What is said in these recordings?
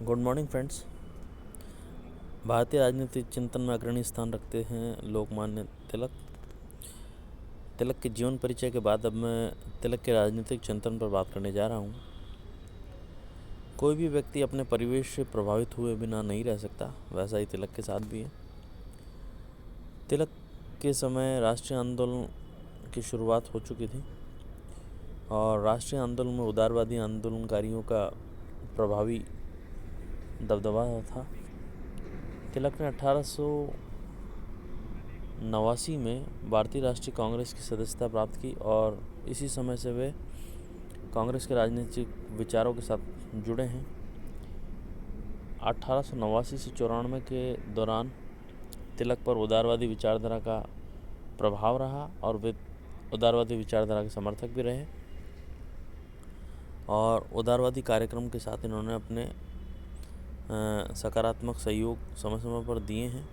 Good morning friends. भारतीय राजनीतिक चिंतन में अग्रणी स्थान रखते हैं लोकमान्य तिलक। तिलक के जीवन परिचय के बाद अब मैं तिलक के राजनीतिक चिंतन पर बात करने जा रहा हूँ। कोई भी व्यक्ति अपने परिवेश से प्रभावित हुए बिना नहीं रह सकता, वैसा ही तिलक के साथ भी है। तिलक के समय राष्ट्रीय आंदोलन की शुरुआत हो चुकी थी और राष्ट्रीय आंदोलन में उदारवादी आंदोलनकारियों का प्रभावी दबदबा था। तिलक ने 1889 में भारतीय राष्ट्रीय कांग्रेस की सदस्यता प्राप्त की और इसी समय से वे कांग्रेस के राजनीतिक विचारों के साथ जुड़े हैं। 1889 से 94 के दौरान तिलक पर उदारवादी विचारधारा का प्रभाव रहा और वे उदारवादी विचारधारा के समर्थक भी रहे और उदारवादी कार्यक्रम के साथ इन्होंने अपने सकारात्मक सहयोग समय समय पर दिए हैं।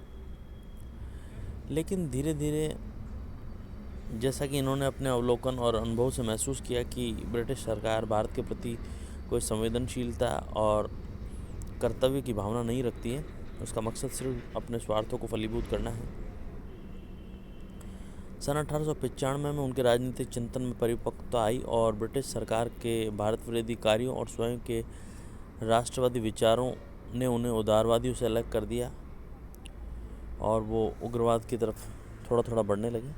लेकिन धीरे धीरे जैसा कि इन्होंने अपने अवलोकन और अनुभव से महसूस किया कि ब्रिटिश सरकार भारत के प्रति कोई संवेदनशीलता और कर्तव्य की भावना नहीं रखती है, उसका मकसद सिर्फ अपने स्वार्थों को फलीभूत करना है। सन 1895 में उनके राजनीतिक चिंतन में परिपक्वता आई और ब्रिटिश सरकार के भारत विरोधी कार्यों और स्वयं के राष्ट्रवादी विचारों ने उन्हें उदारवादियों से अलग कर दिया और वो उग्रवाद की तरफ थोड़ा थोड़ा बढ़ने लगे।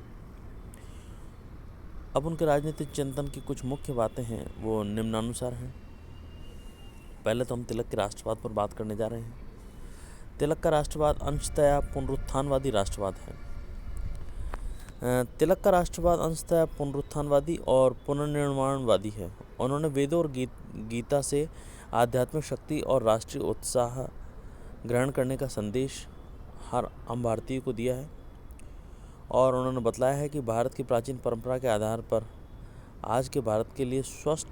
अब उनके राजनीतिक चिंतन की कुछ मुख्य बातें हैं, वो निम्नानुसार हैं। पहले तो हम तिलक के राष्ट्रवाद पर बात करने जा रहे हैं। तिलक का राष्ट्रवाद अंशतः पुनरुत्थानवादी राष्ट्रवाद है। तिलक का राष्ट्रवाद अंशतः पुनरुत्थानवादी और पुनर्निर्माणवादी है। उन्होंने वेदों और गीता से आध्यात्मिक शक्ति और राष्ट्रीय उत्साह ग्रहण करने का संदेश हर आम भारतीय को दिया है और उन्होंने बतलाया है कि भारत की प्राचीन परंपरा के आधार पर आज के भारत के लिए स्वस्थ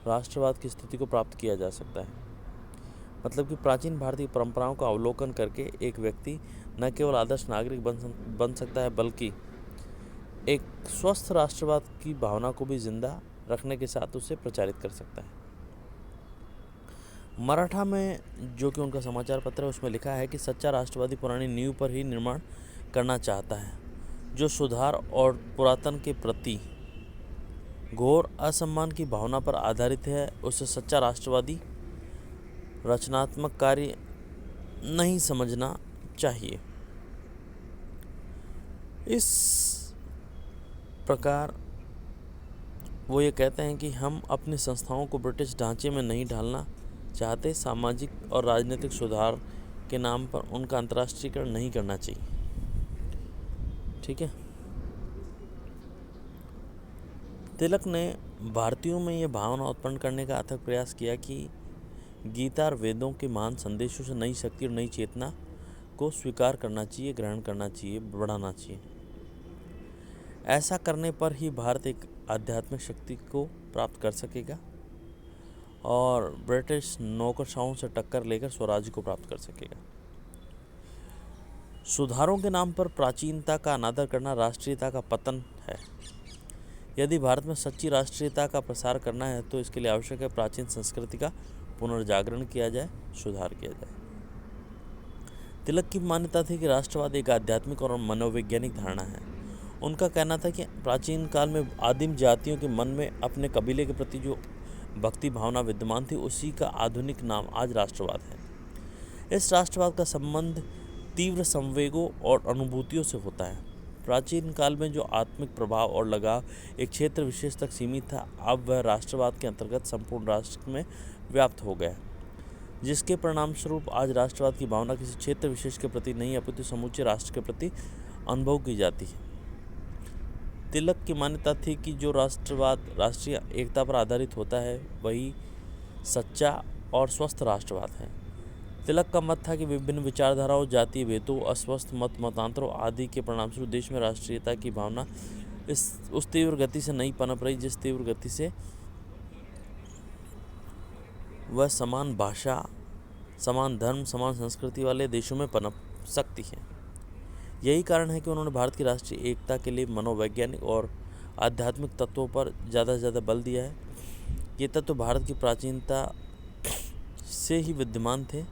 राष्ट्रवाद की स्थिति को प्राप्त किया जा सकता है। मतलब कि प्राचीन भारतीय परंपराओं का अवलोकन करके एक व्यक्ति न केवल आदर्श नागरिक बन सकता है, बल्कि एक स्वस्थ राष्ट्रवाद की भावना को भी जिंदा रखने के साथ उसे प्रचारित कर सकता है। मराठा में जो कि उनका समाचार पत्र है, उसमें लिखा है कि सच्चा राष्ट्रवादी पुरानी नींव पर ही निर्माण करना चाहता है। जो सुधार और पुरातन के प्रति घोर असम्मान की भावना पर आधारित है, उसे सच्चा राष्ट्रवादी रचनात्मक कार्य नहीं समझना चाहिए। इस प्रकार वो ये कहते हैं कि हम अपनी संस्थाओं को ब्रिटिश ढांचे में नहीं ढालना चाहते। सामाजिक और राजनीतिक सुधार के नाम पर उनका अंतर्राष्ट्रीयकरण नहीं करना चाहिए। ठीक है। तिलक ने भारतीयों में ये भावना उत्पन्न करने का अथक प्रयास किया कि गीता और वेदों के महान संदेशों से नई शक्ति और नई चेतना को स्वीकार करना चाहिए, ग्रहण करना चाहिए, बढ़ाना चाहिए। ऐसा करने पर ही भारत एक आध्यात्मिक शक्ति को प्राप्त कर सकेगा और ब्रिटिश नौकरशाहों से टक्कर लेकर स्वराज्य को प्राप्त कर सकेगा। सुधारों के नाम पर प्राचीनता का अनादर करना राष्ट्रीयता का पतन है। यदि भारत में सच्ची राष्ट्रीयता का प्रसार करना है तो इसके लिए आवश्यक है प्राचीन संस्कृति का पुनर्जागरण किया जाए, सुधार किया जाए। तिलक की मान्यता थी कि राष्ट्रवाद एक आध्यात्मिक और मनोवैज्ञानिक धारणा है। उनका कहना था कि प्राचीन काल में आदिम जातियों के मन में अपने कबीले के प्रति जो भक्ति भावना विद्यमान थी, उसी का आधुनिक नाम आज राष्ट्रवाद है। इस राष्ट्रवाद का संबंध तीव्र संवेगों और अनुभूतियों से होता है। प्राचीन काल में जो आत्मिक प्रभाव और लगाव एक क्षेत्र विशेष तक सीमित था, अब वह राष्ट्रवाद के अंतर्गत संपूर्ण राष्ट्र में व्याप्त हो गया, जिसके परिणाम स्वरूप आज राष्ट्रवाद की भावना किसी क्षेत्र विशेष के प्रति नहीं अपितु समूचे राष्ट्र के प्रति अनुभव की जाती है। तिलक की मान्यता थी कि जो राष्ट्रवाद राष्ट्रीय एकता पर आधारित होता है वही सच्चा और स्वस्थ राष्ट्रवाद है। तिलक का मत था कि विभिन्न विचारधाराओं, जातीय भेदों, अस्वस्थ मतांतरों आदि के परिणामस्वरूप देश में राष्ट्रीयता की भावना उस तीव्र गति से नहीं पनप रही जिस तीव्र गति से वह समान भाषा, समान धर्म, समान संस्कृति वाले देशों में पनप सकती है। यही कारण है कि उन्होंने भारत की राष्ट्रीय एकता के लिए मनोवैज्ञानिक और आध्यात्मिक तत्वों पर ज़्यादा से ज़्यादा बल दिया है। ये तत्व भारत की प्राचीनता से ही विद्यमान थे,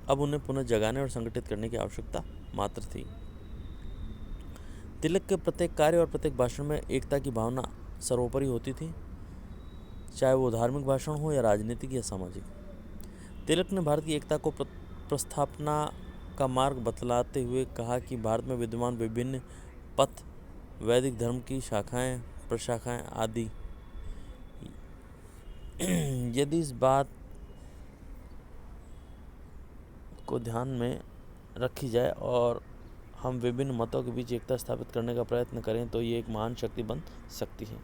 अब उन्हें पुनः जगाने और संगठित करने की आवश्यकता मात्र थी। तिलक के प्रत्येक कार्य और प्रत्येक भाषण में एकता की भावना सर्वोपरि होती थी, चाहे वो धार्मिक भाषण हो या राजनीतिक या सामाजिक। तिलक ने भारत की एकता को प्रस्थापना का मार्ग बतलाते हुए कहा कि भारत में विद्यमान विभिन्न पथ, वैदिक धर्म की शाखाएं, प्रशाखाएं आदि, यदि इस बात को ध्यान में रखी जाए और हम विभिन्न मतों के बीच एकता स्थापित करने का प्रयत्न करें तो ये एक महान शक्ति बन सकती है।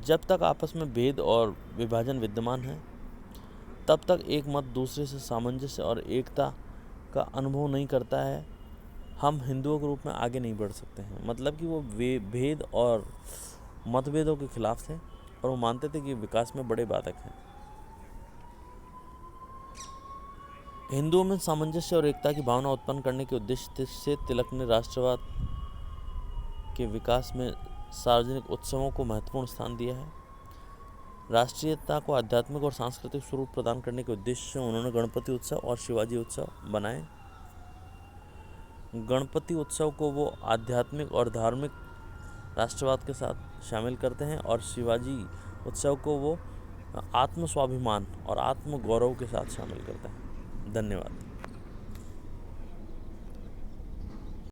जब तक आपस में भेद और विभाजन विद्यमान है, तब तक एक मत दूसरे से सामंजस्य और एकता का अनुभव नहीं करता है, हम हिंदुओं के रूप में आगे नहीं बढ़ सकते हैं। मतलब कि वो भेद और मतभेदों के खिलाफ थे और वो मानते थे कि विकास में बड़े बाधक हैं। हिंदुओं में सामंजस्य और एकता की भावना उत्पन्न करने के उद्देश्य से तिलक ने राष्ट्रवाद के विकास में सार्वजनिक उत्सवों को महत्वपूर्ण स्थान दिया है। राष्ट्रीयता को आध्यात्मिक और सांस्कृतिक स्वरूप प्रदान करने के उद्देश्य से उन्होंने गणपति उत्सव और शिवाजी उत्सव बनाए। गणपति उत्सव को वो आध्यात्मिक और धार्मिक राष्ट्रवाद के साथ शामिल करते हैं और शिवाजी उत्सव को वो आत्म स्वाभिमान और आत्म गौरव के साथ शामिल करते हैं। धन्यवाद।